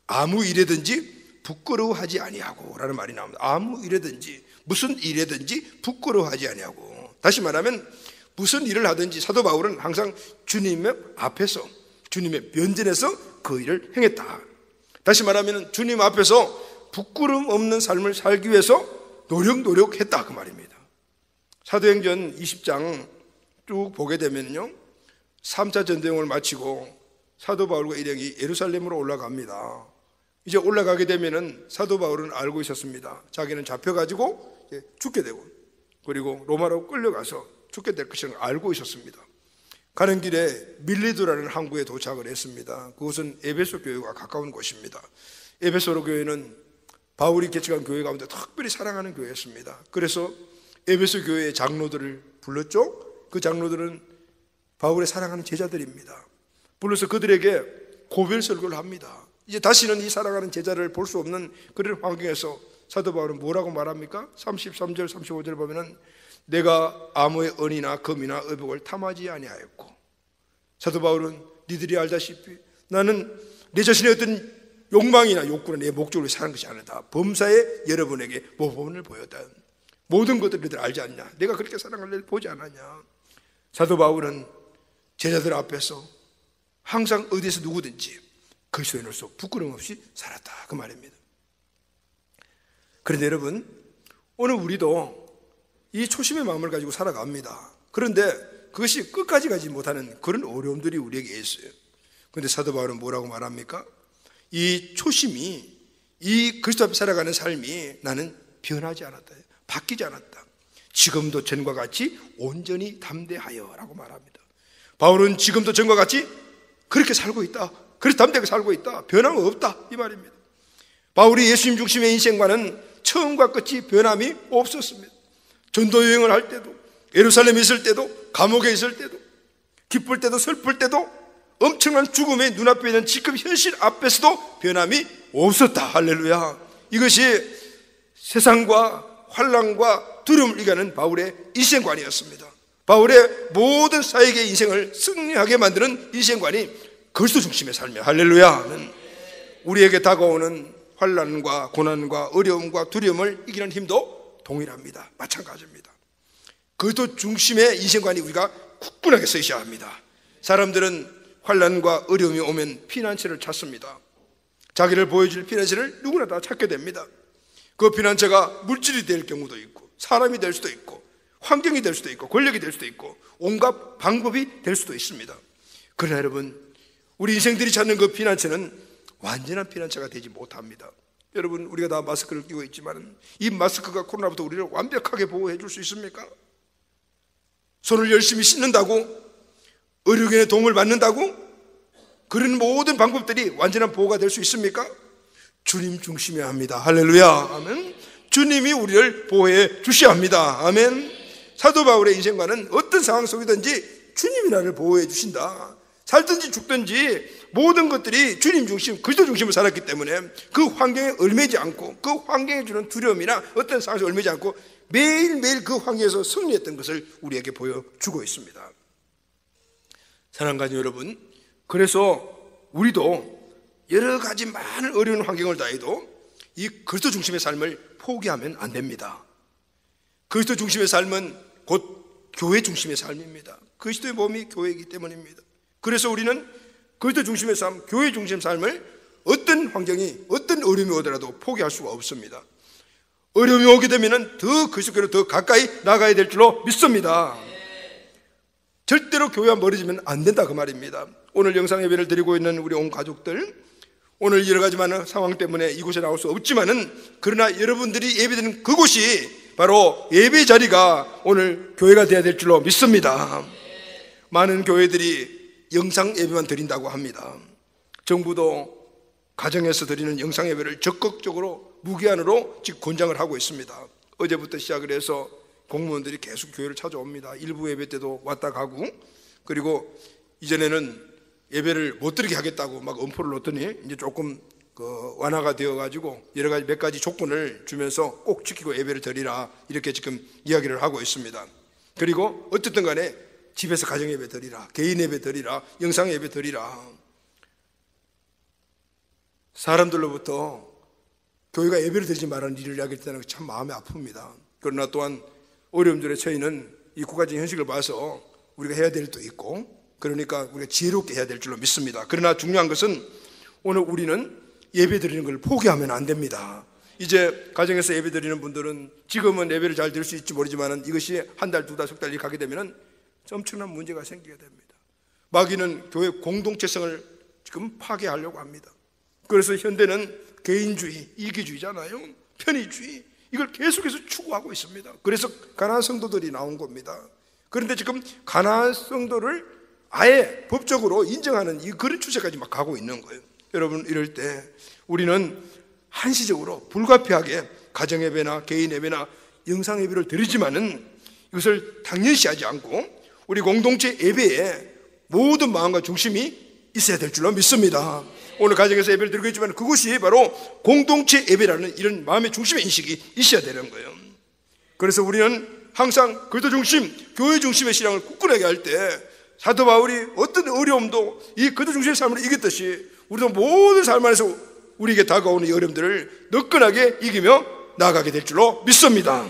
아무 일에든지 부끄러워하지 아니하고 라는 말이 나옵니다. 아무 일에든지, 무슨 일에든지 부끄러워하지 아니하고. 다시 말하면 무슨 일을 하든지 사도 바울은 항상 주님의 앞에서, 주님의 면전에서 그 일을 행했다. 다시 말하면 주님 앞에서 부끄럼 없는 삶을 살기 위해서 노력했다 그 말입니다. 사도행전 20장 쭉 보게 되면요, 3차 전쟁을 마치고 사도 바울과 일행이 예루살렘으로 올라갑니다. 이제 올라가게 되면은 사도 바울은 알고 있었습니다. 자기는 잡혀가지고 죽게 되고, 그리고 로마로 끌려가서 죽게 될 것을 알고 있었습니다. 가는 길에 밀리도라는 항구에 도착을 했습니다. 그곳은 에베소 교회와 가까운 곳입니다. 에베소 교회는 바울이 개척한 교회 가운데 특별히 사랑하는 교회였습니다. 그래서 에베소 교회의 장로들을 불렀죠. 그 장로들은 바울의 사랑하는 제자들입니다. 불러서 그들에게 고별 설교를 합니다. 이제 다시는 이 사랑하는 제자를 볼 수 없는 그런 환경에서 사도 바울은 뭐라고 말합니까? 33절 35절 보면은 내가 아무의 은이나 금이나 의복을 탐하지 아니하였고, 사도 바울은 니들이 알다시피 나는 내 자신의 어떤 욕망이나 욕구나 내 목적으로 사는 것이 아니다. 범사에 여러분에게 모범을 보였다. 모든 것들을 너희들 알지 않냐? 내가 그렇게 사랑을 보지 않았냐? 사도 바울은 제자들 앞에서 항상 어디서 누구든지 그리스도인으로서 부끄럼 없이 살았다 그 말입니다. 그런데 여러분, 오늘 우리도 이 초심의 마음을 가지고 살아갑니다. 그런데 그것이 끝까지 가지 못하는 그런 어려움들이 우리에게 있어요. 그런데 사도 바울은 뭐라고 말합니까? 이 초심이, 이 그리스도 앞에 살아가는 삶이 나는 변하지 않았다, 바뀌지 않았다. 지금도 전과 같이 온전히 담대하여 라고 말합니다. 바울은 지금도 전과 같이 그렇게 살고 있다, 그래서 담대하게 살고 있다, 변함은 없다 이 말입니다. 바울이 예수님 중심의 인생과는 처음과 끝이 변함이 없었습니다. 전도 여행을 할 때도, 예루살렘에 있을 때도, 감옥에 있을 때도, 기쁠 때도 슬플 때도, 엄청난 죽음의 눈앞에 있는 지금 현실 앞에서도 변함이 없었다. 할렐루야. 이것이 세상과 환난과 두려움을 이겨내는 바울의 인생관이었습니다. 바울의 모든 사역의 인생을 승리하게 만드는 인생관이 그리스도 중심의 삶이야. 할렐루야. 우리에게 다가오는 환난과 고난과 어려움과 두려움을 이기는 힘도 동일합니다. 마찬가지입니다. 그리스도 중심의 인생관이 우리가 굳건하게 서 있어야 합니다. 사람들은 환난과 어려움이 오면 피난처를 찾습니다. 자기를 보여줄 피난처를 누구나 다 찾게 됩니다. 그 피난처가 물질이 될 경우도 있고, 사람이 될 수도 있고, 환경이 될 수도 있고, 권력이 될 수도 있고, 온갖 방법이 될 수도 있습니다. 그러나 여러분, 우리 인생들이 찾는 그 피난처는 완전한 피난처가 되지 못합니다. 여러분, 우리가 다 마스크를 끼고 있지만 이 마스크가 코로나부터 우리를 완벽하게 보호해 줄 수 있습니까? 손을 열심히 씻는다고, 의료견의 도움을 받는다고, 그런 모든 방법들이 완전한 보호가 될 수 있습니까? 주님 중심이어야 합니다. 할렐루야. 아멘. 주님이 우리를 보호해 주셔야 합니다. 아멘. 사도 바울의 인생과는 어떤 상황 속이든지 주님이 나를 보호해 주신다. 살든지 죽든지 모든 것들이 주님 중심, 그리스도 중심으로 살았기 때문에 그 환경에 얽매지 않고, 그 환경에 주는 두려움이나 어떤 상황에서 얽매지 않고 매일매일 그 환경에서 승리했던 것을 우리에게 보여주고 있습니다. 사랑하는 가족 여러분, 그래서 우리도 여러 가지 많은 어려운 환경을 다해도 이 그리스도 중심의 삶을 포기하면 안 됩니다. 그리스도 중심의 삶은 곧 교회 중심의 삶입니다. 그리스도의 몸이 교회이기 때문입니다. 그래서 우리는 그리스도 중심의 삶, 교회 중심의 삶을 어떤 환경이, 어떤 어려움이 오더라도 포기할 수가 없습니다. 어려움이 오게 되면 더 그리스도께로 더 가까이 나가야 될 줄로 믿습니다. 절대로 교회와 멀어지면 안 된다 그 말입니다. 오늘 영상 예배를 드리고 있는 우리 온 가족들, 오늘 여러 가지 많은 상황 때문에 이곳에 나올 수 없지만은, 그러나 여러분들이 예배드리는 그곳이 바로 예배 자리가 오늘 교회가 되어야 될 줄로 믿습니다. 많은 교회들이 영상 예배만 드린다고 합니다. 정부도 가정에서 드리는 영상 예배를 적극적으로 무기한으로 지금 권장을 하고 있습니다. 어제부터 시작을 해서 공무원들이 계속 교회를 찾아옵니다. 일부 예배 때도 왔다 가고, 그리고 이전에는 예배를 못 드리게 하겠다고 막 엄포를 놓더니 이제 조금 완화가 되어가지고 여러 가지 몇 가지 조건을 주면서 꼭 지키고 예배를 드리라, 이렇게 지금 이야기를 하고 있습니다. 그리고 어쨌든 간에 집에서 가정 예배 드리라, 개인 예배 드리라, 영상 예배 드리라. 사람들로부터 교회가 예배를 드리지 말라는 일을 이야기할 때는 참 마음이 아픕니다. 그러나 또한 어려움들에 처해있는 이 국가적인 현실을 봐서 우리가 해야 될 일도 있고, 그러니까 우리가 지혜롭게 해야 될 줄로 믿습니다. 그러나 중요한 것은 오늘 우리는 예배 드리는 걸 포기하면 안 됩니다. 이제 가정에서 예배 드리는 분들은 지금은 예배를 잘 드릴 수 있을지 모르지만 이것이 한 달, 두 달, 석 달 가게 되면 엄청난 문제가 생기게 됩니다. 마귀는 교회 공동체성을 지금 파괴하려고 합니다. 그래서 현대는 개인주의, 이기주의잖아요. 편의주의, 이걸 계속해서 추구하고 있습니다. 그래서 가나안 성도들이 나온 겁니다. 그런데 지금 가나안 성도를 아예 법적으로 인정하는 그런 추세까지 막 가고 있는 거예요. 여러분, 이럴 때 우리는 한시적으로 불가피하게 가정예배나 개인예배나 영상예배를 드리지만은 이것을 당연시하지 않고 우리 공동체 예배에 모든 마음과 중심이 있어야 될 줄로 믿습니다. 오늘 가정에서 예배를 드리고 있지만 그것이 바로 공동체 예배라는 이런 마음의 중심의 인식이 있어야 되는 거예요. 그래서 우리는 항상 그리스도 중심, 교회 중심의 신앙을 굳건하게 할 때 사도 바울이 어떤 어려움도 이 그리스도 중심의 삶으로 이겼듯이 우리도 모든 삶 안에서 우리에게 다가오는 이 어려움들을 너끈하게 이기며 나아가게 될 줄로 믿습니다.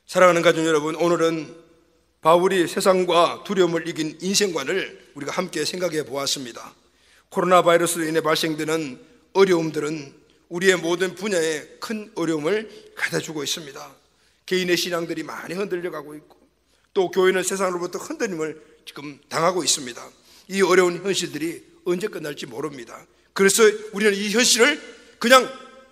사랑하는 가족 여러분, 오늘은 바울이 세상과 두려움을 이긴 인생관을 우리가 함께 생각해 보았습니다. 코로나 바이러스로 인해 발생되는 어려움들은 우리의 모든 분야에 큰 어려움을 가져주고 있습니다. 개인의 신앙들이 많이 흔들려 가고 있고 또 교회는 세상으로부터 흔들림을 지금 당하고 있습니다. 이 어려운 현실들이 언제 끝날지 모릅니다. 그래서 우리는 이 현실을 그냥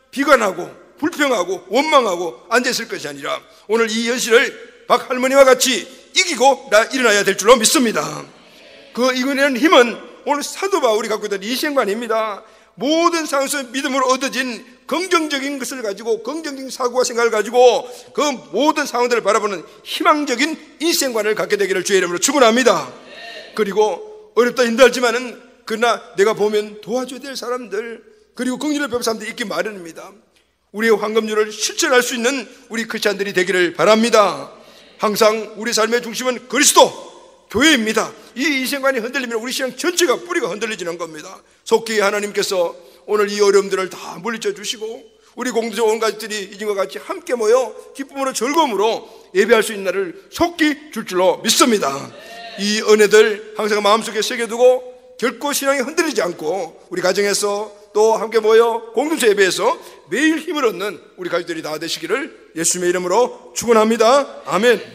비관하고 불평하고 원망하고 앉아있을 것이 아니라 오늘 이 현실을 박 할머니와 같이 이기고 일어나야 될 줄로 믿습니다. 그 이겨내는 힘은 오늘 사도 바울이 갖고 있던 인생관입니다. 모든 상황에서 믿음으로 얻어진 긍정적인 것을 가지고 긍정적인 사고와 생각을 가지고 그 모든 상황들을 바라보는 희망적인 인생관을 갖게 되기를 주의 이름으로 축원합니다. 그리고 어렵다 힘들지만은 그러나 내가 보면 도와줘야 될 사람들 그리고 긍휼을 베풀 사람들이 있기 마련입니다. 우리의 황금률을 실천할 수 있는 우리 크리스찬들이 되기를 바랍니다. 항상 우리 삶의 중심은 그리스도 교회입니다. 이 인생관이 흔들리면 우리 신앙 전체가 뿌리가 흔들리지는 겁니다. 속히 하나님께서 오늘 이 어려움들을 다 물리쳐 주시고 우리 공동체 온 가족들이 이전과 같이 함께 모여 기쁨으로 즐거움으로 예배할 수 있는 날을 속히 줄 줄로 믿습니다. 이 은혜들 항상 마음속에 새겨두고 결코 신앙이 흔들리지 않고 우리 가정에서 또 함께 모여 공동체 예배에서 매일 힘을 얻는 우리 가족들이 다 되시기를 예수님의 이름으로 축원합니다. 아멘.